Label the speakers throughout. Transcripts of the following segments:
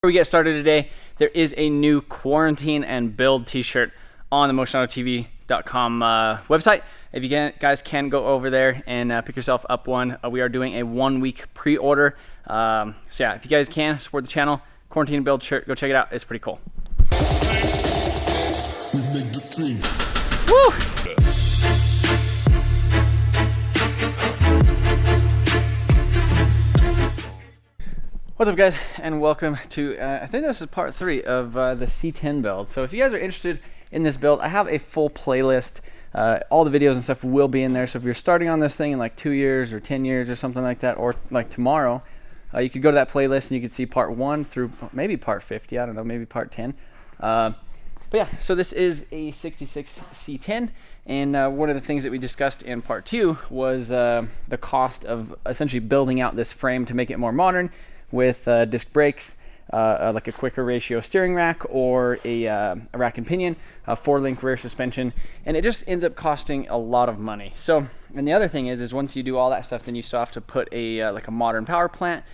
Speaker 1: Before we get started today, there is a new quarantine and build t-shirt on the MotionAutoTv.com website. If you guys can go over there and pick yourself up one. We are doing a 1-week pre-order. So yeah, if you guys can support the channel, quarantine and build shirt, go check it out. It's pretty cool. We make the stream. Woo! What's up, guys, and welcome to, I think this is part 3 of the C10 build. So if you guys are interested in this build, I have a full playlist. All the videos and stuff will be in there. So if you're starting on this thing in like 2 years or 10 years or something like that, or like tomorrow, you could go to that playlist and you can see part 1 through maybe part 50, I don't know, maybe part 10. But yeah, so this is a 66 C10, and one of the things that we discussed in part 2 was the cost of essentially building out this frame to make it more modern, with disc brakes, like a quicker ratio steering rack, or a rack and pinion, a 4-link rear suspension, and it just ends up costing a lot of money. So, and the other thing is once you do all that stuff, then you still have to put a like a modern power plant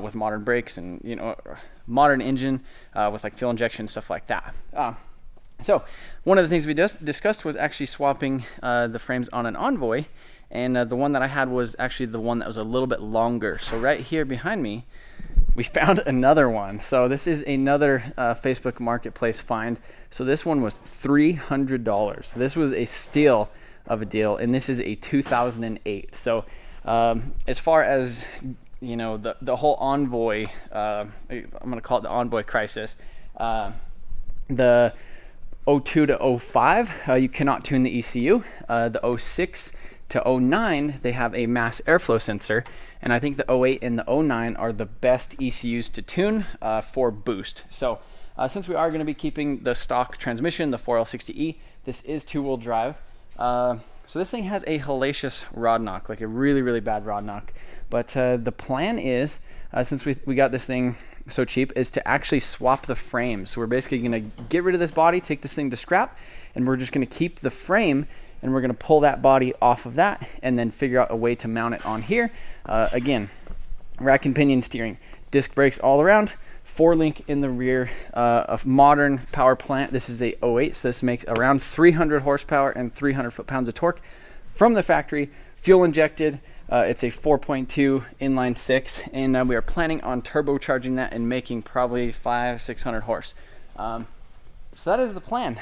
Speaker 1: with modern brakes and, you know, modern engine with like fuel injection, stuff like that. So one of the things we just discussed was actually swapping the frames on an Envoy, and the one that I had was actually the one that was a little bit longer. So right here behind me, we found another one. So this is another Facebook Marketplace find. So this one was $300. So this was a steal of a deal, and this is a 2008. So as far as, you know, the whole Envoy, I'm gonna call it the Envoy crisis, the 02 to 05, you cannot tune the ECU. The 06 to 09, they have a mass airflow sensor, and I think the 08 and the 09 are the best ECUs to tune for boost. So since we are going to be keeping the stock transmission, the 4L60E, this is 2-wheel drive. So this thing has a hellacious rod knock, like a really, really bad rod knock. But the plan is, since we got this thing so cheap, is to actually swap the frame. So we're basically going to get rid of this body, take this thing to scrap, and we're just going to keep the frame, and we're going to pull that body off of that and then figure out a way to mount it on here. Again, rack and pinion steering, disc brakes all around, 4-link in the rear, a modern power plant. This is a 08, so this makes around 300 horsepower and 300 foot-pounds of torque from the factory, fuel injected. It's a 4.2 inline 6, and we are planning on turbocharging that and making probably 500-600 horse. So that is the plan.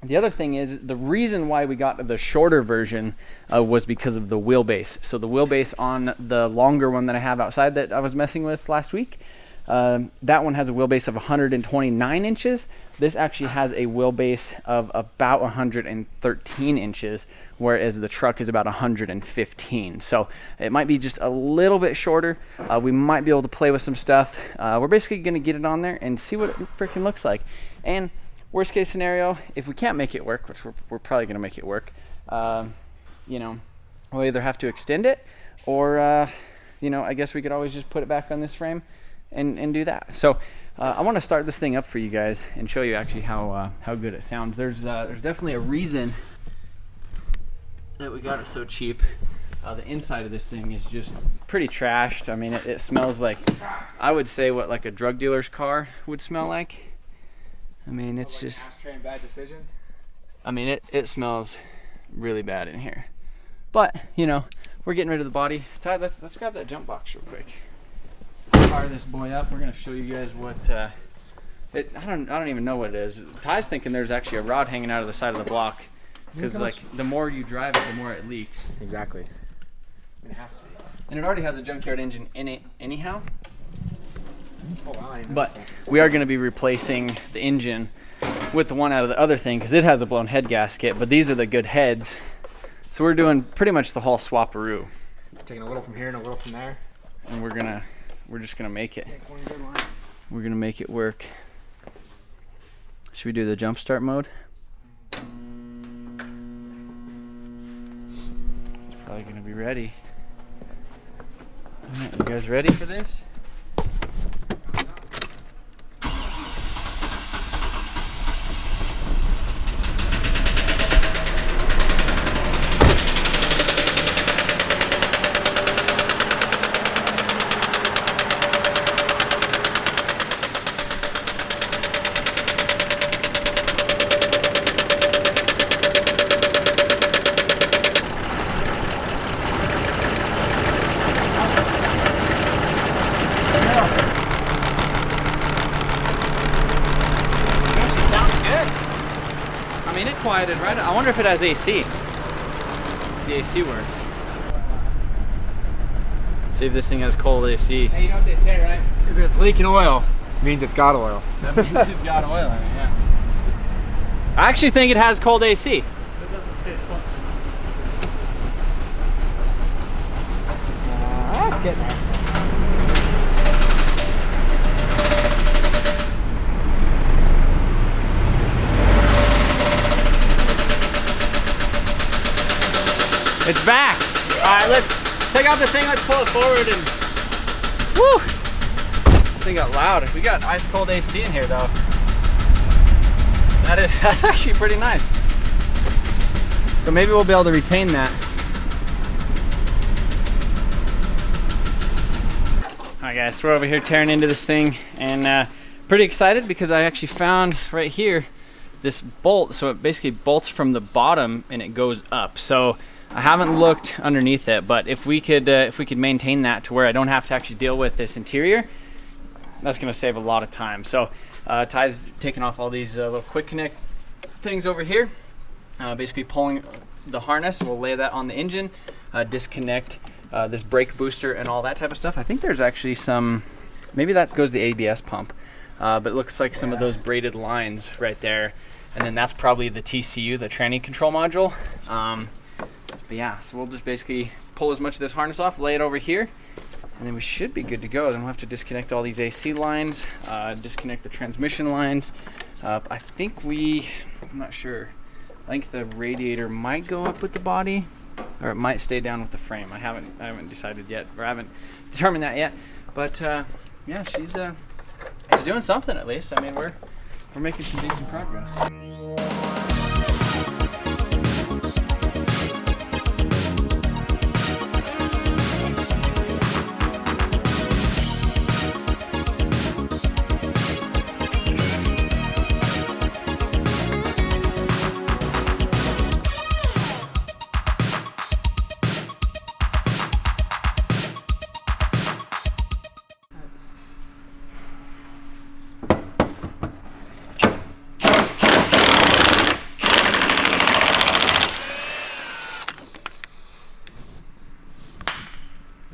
Speaker 1: The other thing is, the reason why we got the shorter version was because of the wheelbase. So the wheelbase on the longer one that I have outside that I was messing with last week, that one has a wheelbase of 129 inches. This actually has a wheelbase of about 113 inches, whereas the truck is about 115. So it might be just a little bit shorter. We might be able to play with some stuff. We're basically going to get it on there and see what it freaking looks like. And worst case scenario, if we can't make it work, which we're probably going to make it work, you know, we'll either have to extend it, or, you know, I guess we could always just put it back on this frame and do that. So I want to start this thing up for you guys and show you actually how good it sounds. There's definitely a reason that we got it so cheap. The inside of this thing is just pretty trashed. I mean, it smells like, I would say, what like a drug dealer's car would smell like. I mean, it's like just ashtray and bad decisions. I mean, it smells really bad in here. But, you know, we're getting rid of the body. Ty, let's grab that jump box real quick. Fire this boy up. We're gonna show you guys what I don't even know what it is. Ty's thinking there's actually a rod hanging out of the side of the block, because like the more you drive it, the more it leaks.
Speaker 2: Exactly.
Speaker 1: It has to be. And it already has a junkyard engine in it anyhow. Oh, wow, but we are going to be replacing the engine with the one out of the other thing, because it has a blown head gasket, but these are the good heads. So we're doing pretty much the whole swap-a-roo.
Speaker 2: Taking a little from here and a little from there.
Speaker 1: And we're just gonna make it. We're gonna make it work. Should we do the jump start mode? It's probably gonna be ready. All right, you guys ready for this? mean, it quieted right. I wonder if it has AC. If the AC works. See if this thing has cold AC.
Speaker 2: Hey, you know what they say, right? If it's leaking oil, it means it's got oil.
Speaker 1: That means it's got oil in it, yeah. I actually think it has cold AC.
Speaker 2: That's getting there.
Speaker 1: It's back. All right, let's take out the thing. Let's pull it forward and woo! This thing got loud. We got ice cold AC in here though. That's actually pretty nice. So maybe we'll be able to retain that. All right, guys, we're over here tearing into this thing, and pretty excited because I actually found right here this bolt. So it basically bolts from the bottom and it goes up. So I haven't looked underneath it, but if we could maintain that to where I don't have to actually deal with this interior, that's going to save a lot of time. So Ty's taking off all these little quick connect things over here, basically pulling the harness. We'll lay that on the engine, disconnect this brake booster and all that type of stuff. I think there's actually some, maybe that goes the ABS pump, but it looks like some of those braided lines right there, and then that's probably the TCU, the tranny control module. But yeah, so we'll just basically pull as much of this harness off, lay it over here, and then we should be good to go. Then we'll have to disconnect all these AC lines, disconnect the transmission lines. I think I'm not sure. I think the radiator might go up with the body, or it might stay down with the frame. I haven't decided yet, or I haven't determined that yet. But yeah, she's doing something at least. I mean, we're making some decent progress.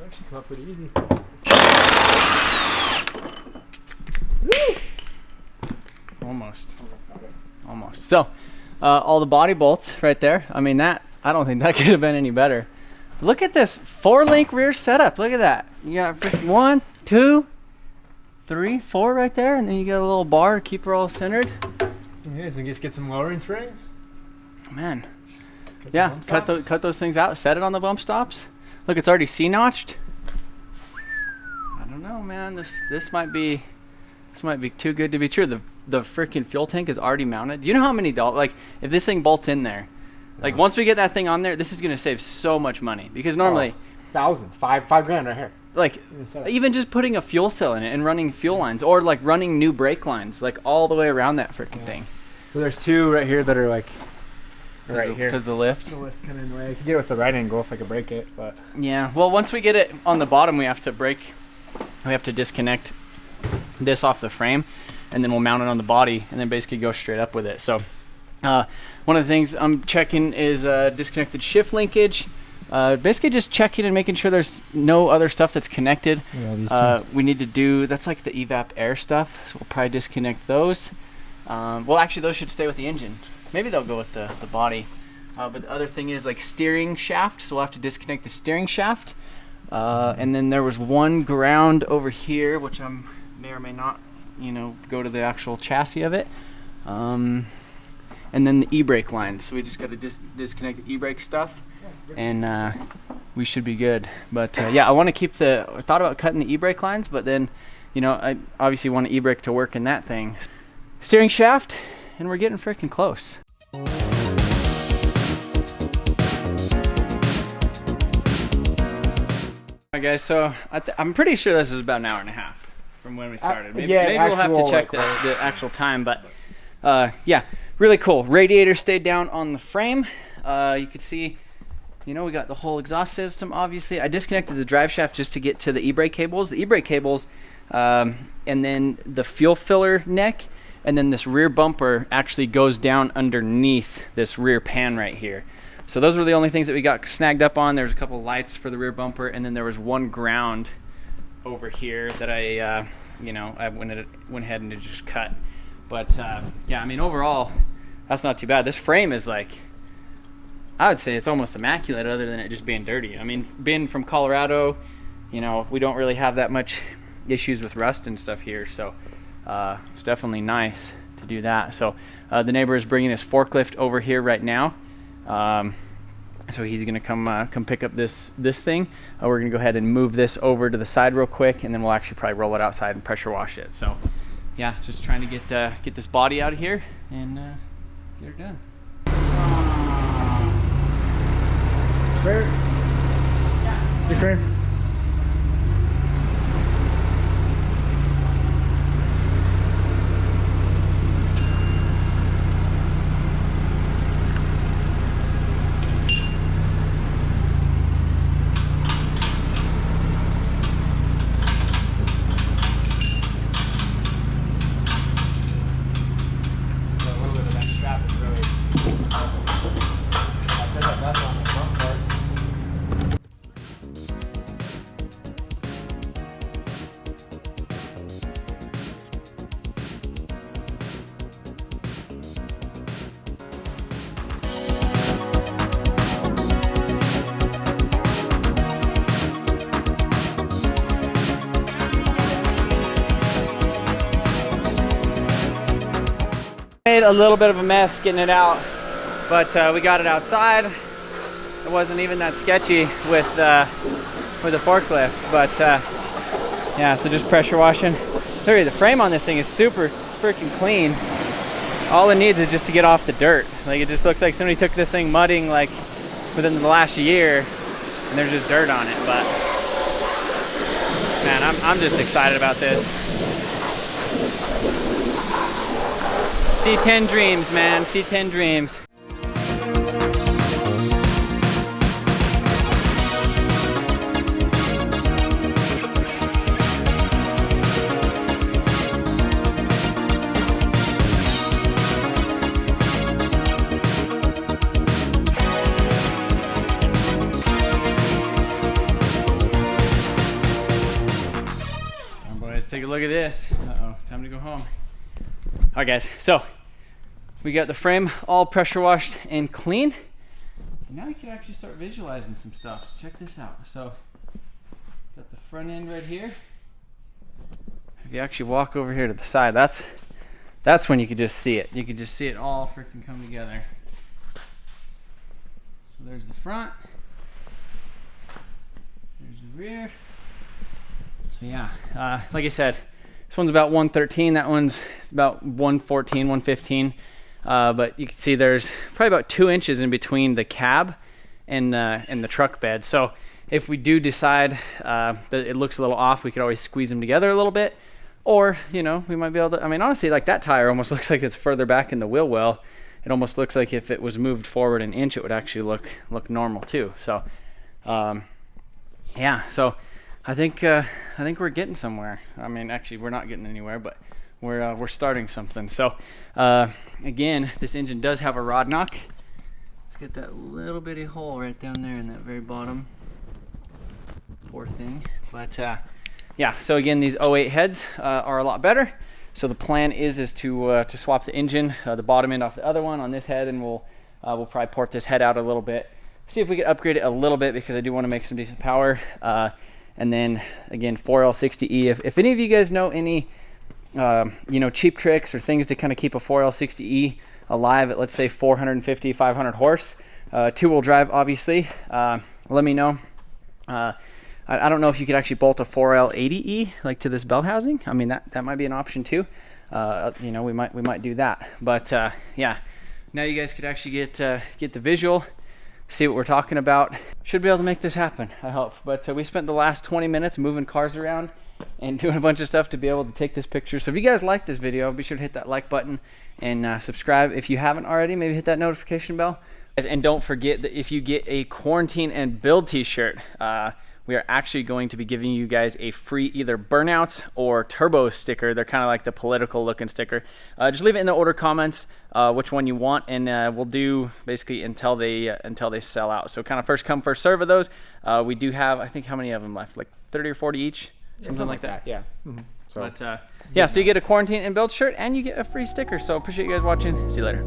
Speaker 2: Actually come up pretty easy.
Speaker 1: Almost. So all the body bolts right there. I mean, I don't think that could have been any better. Look at this 4-link rear setup. Look at that. You got 1, 2, 3, 4 right there, and then you got a little bar to keep her all centered.
Speaker 2: Yeah, so just get some lowering springs.
Speaker 1: Man. Yeah, cut those things out, set it on the bump stops. Look, it's already C-notched. I don't know, man. This might be too good to be true. The freaking fuel tank is already mounted. You know how many dollars? Like, if this thing bolts in there, like once we get that thing on there, this is gonna save so much money because normally
Speaker 2: thousands, $5,000 right here.
Speaker 1: Like even just putting a fuel cell in it and running fuel lines, or like running new brake lines, like all the way around that freaking thing.
Speaker 2: So there's two right here that are like right here
Speaker 1: because the lift.
Speaker 2: The lift's kind of in the way. I could get it with the right angle if I could break it, but
Speaker 1: yeah. Well, once we get it on the bottom, we have to disconnect this off the frame, and then we'll mount it on the body, and then basically go straight up with it. So one of the things I'm checking is disconnected shift linkage. Basically just checking and making sure there's no other stuff that's connected. Yeah, we need to do, that's like the evap air stuff, so we'll probably disconnect those. Well, actually those should stay with the engine. Maybe they'll go with the body. But the other thing is like steering shaft, so we'll have to disconnect the steering shaft. And then there was one ground over here, which I may or may not, go to the actual chassis of it. And then the e-brake lines. So we just got to disconnect the e-brake stuff, and we should be good. But yeah, I thought about cutting the e-brake lines, but then, I obviously want an e-brake to work in that thing. Steering shaft, and we're getting freaking close. Alright guys, so I'm pretty sure this is about an hour and a half from when we started. Maybe we'll have to check the actual time, but yeah, really cool. Radiator stayed down on the frame. You could see, we got the whole exhaust system, obviously. I disconnected the drive shaft just to get to the e-brake cables. The e-brake cables, and then the fuel filler neck, and then this rear bumper actually goes down underneath this rear pan right here. So those were the only things that we got snagged up on. There's a couple lights for the rear bumper, and then there was one ground over here that I went ahead and just cut. But yeah, I mean, overall, that's not too bad. This frame is like, I would say it's almost immaculate, other than it just being dirty. I mean, being from Colorado, you know, we don't really have that much issues with rust and stuff here, so it's definitely nice to do that. So the neighbor is bringing his forklift over here right now. So he's gonna come pick up this thing. We're gonna go ahead and move this over to the side real quick, and then we'll actually probably roll it outside and pressure wash it. So yeah, just trying to get this body out of here and get her done.
Speaker 2: Where? Yeah. The crane.
Speaker 1: Made a little bit of a mess getting it out, but we got it outside. It wasn't even that sketchy with the forklift, but yeah, so just pressure washing. Literally, the frame on this thing is super freaking clean. All it needs is just to get off the dirt. Like, it just looks like somebody took this thing mudding like within the last year, and there's just dirt on it. But man, I'm just excited about this. C10 dreams, man, C10 dreams. Come on, boys, take a look at this. Uh-oh, time to go home. All right, guys, so we got the frame all pressure washed and clean. And now we can actually start visualizing some stuff. So check this out. So got the front end right here. If you actually walk over here to the side, that's when you could just see it. You could just see it all freaking come together. So there's the front. There's the rear. So yeah, like I said, this one's about 113. That one's about 114, 115. But you can see there's probably about 2 inches in between the cab and the truck bed. So if we do decide that it looks a little off, we could always squeeze them together a little bit. Or, you know, we might be able to, I mean, honestly, like that tire almost looks like it's further back in the wheel well. It almost looks like if it was moved forward an inch, it would actually look normal too. So, yeah, so I think we're getting somewhere. I mean, actually, we're not getting anywhere, but we're starting something. So again, this engine does have a rod knock. Let's get that little bitty hole right down there in that very bottom. Poor thing. But yeah, so again, these 08 heads are a lot better. So the plan is to swap the engine, the bottom end off the other one on this head, and we'll probably port this head out a little bit. See if we can upgrade it a little bit, because I do want to make some decent power. And then again, 4L60E. If any of you guys know any you know, cheap tricks or things to kind of keep a 4L60E alive at, let's say, 450, 500 horse, two-wheel drive, obviously, let me know. I don't know if you could actually bolt a 4L80E like to this bell housing. I mean, that might be an option too. You know, we might do that. But yeah, now you guys could actually get the visual, see what we're talking about. Should be able to make this happen, I hope. But we spent the last 20 minutes moving cars around and doing a bunch of stuff to be able to take this picture. So if you guys like this video, be sure to hit that like button and subscribe if you haven't already. Maybe hit that notification bell. And don't forget that if you get a quarantine and build t-shirt, we are actually going to be giving you guys a free either burnouts or turbo sticker. They're kind of like the political looking sticker. Just leave it in the order comments which one you want, and we'll do basically until they sell out. So kind of first come first serve of those. We do have, I think, how many of them left? Like 30 or 40 each, something like that.
Speaker 2: Yeah. So.
Speaker 1: But yeah, so you get a quarantine and build shirt and you get a free sticker. So appreciate you guys watching. See you later.